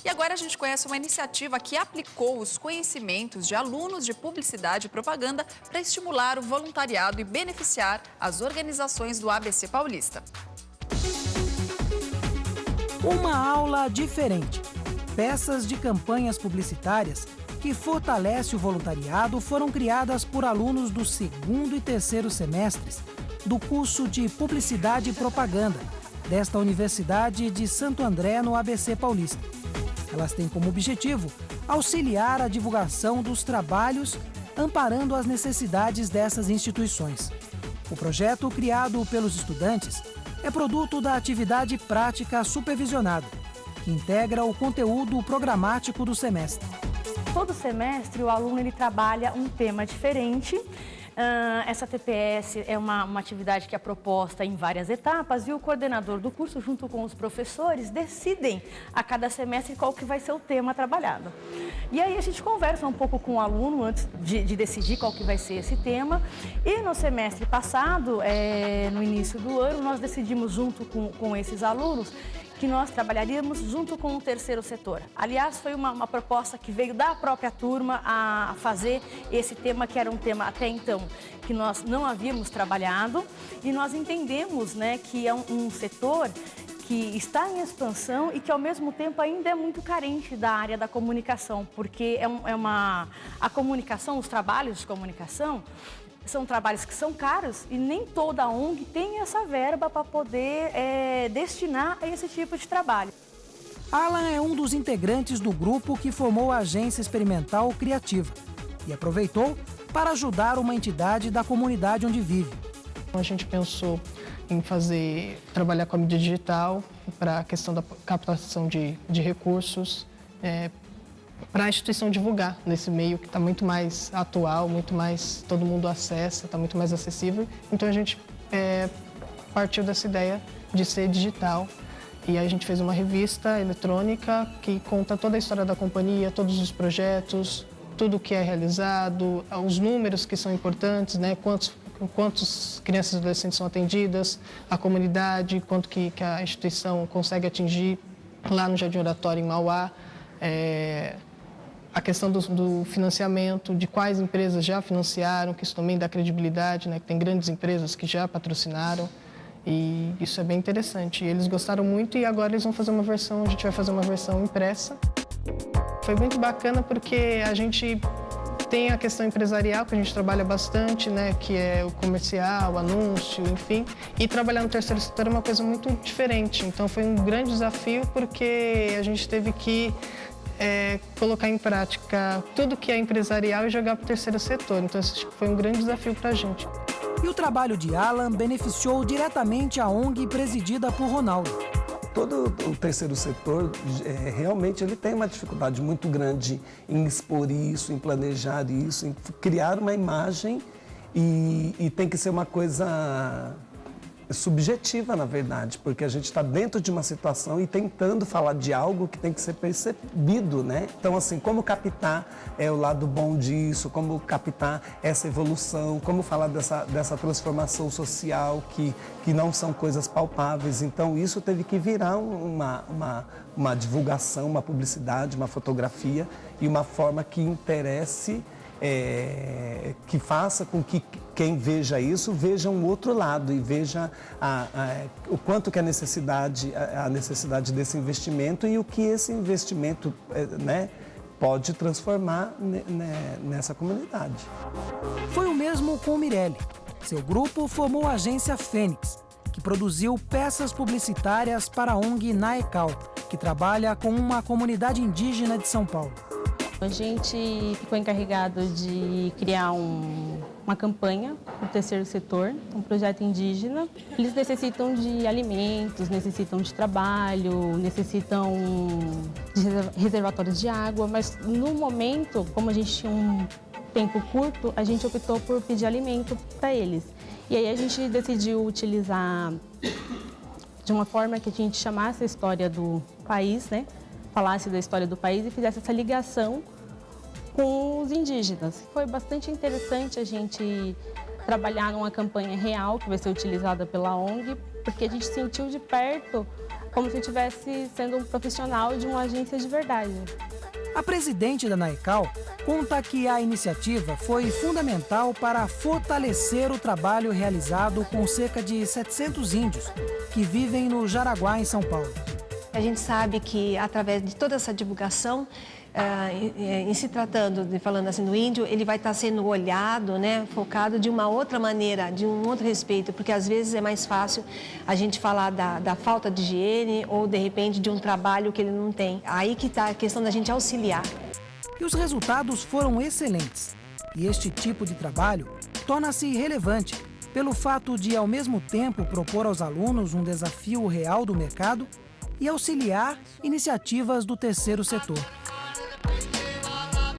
E agora a gente conhece uma iniciativa que aplicou os conhecimentos de alunos de publicidade e propaganda para estimular o voluntariado e beneficiar as organizações do ABC Paulista. Uma aula diferente. Peças de campanhas publicitárias que fortalecem o voluntariado foram criadas por alunos do segundo e terceiro semestres do curso de Publicidade e Propaganda desta Universidade de Santo André, no ABC Paulista. Elas têm como objetivo auxiliar a divulgação dos trabalhos, amparando as necessidades dessas instituições. O projeto, criado pelos estudantes, é produto da atividade prática supervisionada, que integra o conteúdo programático do semestre. Todo semestre o aluno ele trabalha um tema diferente. Essa TPS é uma atividade que é proposta em várias etapas e o coordenador do curso, junto com os professores, decidem a cada semestre qual que vai ser o tema trabalhado. E aí a gente conversa um pouco com o aluno antes de decidir qual que vai ser esse tema. E no semestre passado, no início do ano, nós decidimos junto com esses alunos que nós trabalharíamos junto com o terceiro setor. Aliás, foi uma proposta que veio da própria turma a fazer esse tema, que era um tema até então que nós não havíamos trabalhado, e nós entendemos, né, que é um setor que está em expansão e que, ao mesmo tempo, ainda é muito carente da área da comunicação, porque a comunicação, os trabalhos de comunicação, são trabalhos que são caros e nem toda ONG tem essa verba para poder destinar a esse tipo de trabalho. Alan é um dos integrantes do grupo que formou a Agência Experimental Criativa e aproveitou para ajudar uma entidade da comunidade onde vive. A gente pensou em trabalhar com a mídia digital para a questão da captação de recursos, para a instituição divulgar nesse meio que está muito mais atual, muito mais todo mundo acessa, está muito mais acessível. Então a gente partiu dessa ideia de ser digital e aí a gente fez uma revista eletrônica que conta toda a história da companhia, todos os projetos, tudo o que é realizado, os números que são importantes, né? Quantas crianças e adolescentes são atendidas, a comunidade, quanto que a instituição consegue atingir lá no Jardim Oratório em Mauá. A questão do financiamento, de quais empresas já financiaram, que isso também dá credibilidade, né? Que tem grandes empresas que já patrocinaram e isso é bem interessante. E eles gostaram muito e agora eles vão fazer uma versão, a gente vai fazer uma versão impressa. Foi muito bacana porque a gente tem a questão empresarial, que a gente trabalha bastante, né? Que é o comercial, o anúncio, enfim. E trabalhar no terceiro setor é uma coisa muito diferente. Então foi um grande desafio porque a gente teve que colocar em prática tudo que é empresarial e jogar para o terceiro setor. Então, esse foi um grande desafio para a gente. E o trabalho de Alan beneficiou diretamente a ONG presidida por Ronaldo. Todo o terceiro setor, realmente, ele tem uma dificuldade muito grande em expor isso, em planejar isso, em criar uma imagem e tem que ser uma coisa subjetiva, na verdade, porque a gente está dentro de uma situação e tentando falar de algo que tem que ser percebido, né? Então, assim, como captar o lado bom disso, como captar essa evolução, como falar dessa transformação social que não são coisas palpáveis. Então, isso teve que virar uma divulgação, uma publicidade, uma fotografia e uma forma que interesse, que faça com que quem veja isso, veja um outro lado e veja o quanto que a necessidade desse investimento e o que esse investimento pode transformar nessa comunidade. Foi o mesmo com Mirelle. Seu grupo formou a agência Fênix, que produziu peças publicitárias para a ONG Naecal, que trabalha com uma comunidade indígena de São Paulo. A gente ficou encarregado de criar uma campanha no terceiro setor, um projeto indígena. Eles necessitam de alimentos, necessitam de trabalho, necessitam de reservatórios de água, mas no momento, como a gente tinha um tempo curto, a gente optou por pedir alimento para eles. E aí a gente decidiu utilizar de uma forma que a gente chamasse a história do país, né? Falasse da história do país e fizesse essa ligação com os indígenas. Foi bastante interessante a gente trabalhar numa campanha real que vai ser utilizada pela ONG, porque a gente sentiu de perto como se eu estivesse sendo um profissional de uma agência de verdade. A presidente da NAECAL conta que a iniciativa foi fundamental para fortalecer o trabalho realizado com cerca de 700 índios que vivem no Jaraguá, em São Paulo. A gente sabe que, através de toda essa divulgação, em se tratando, falando assim, do índio, ele vai estar sendo olhado, né, focado de uma outra maneira, de um outro respeito, porque às vezes é mais fácil a gente falar da falta de higiene ou, de repente, de um trabalho que ele não tem. Aí que está a questão da gente auxiliar. E os resultados foram excelentes. E este tipo de trabalho torna-se relevante pelo fato de, ao mesmo tempo, propor aos alunos um desafio real do mercado e auxiliar iniciativas do terceiro setor.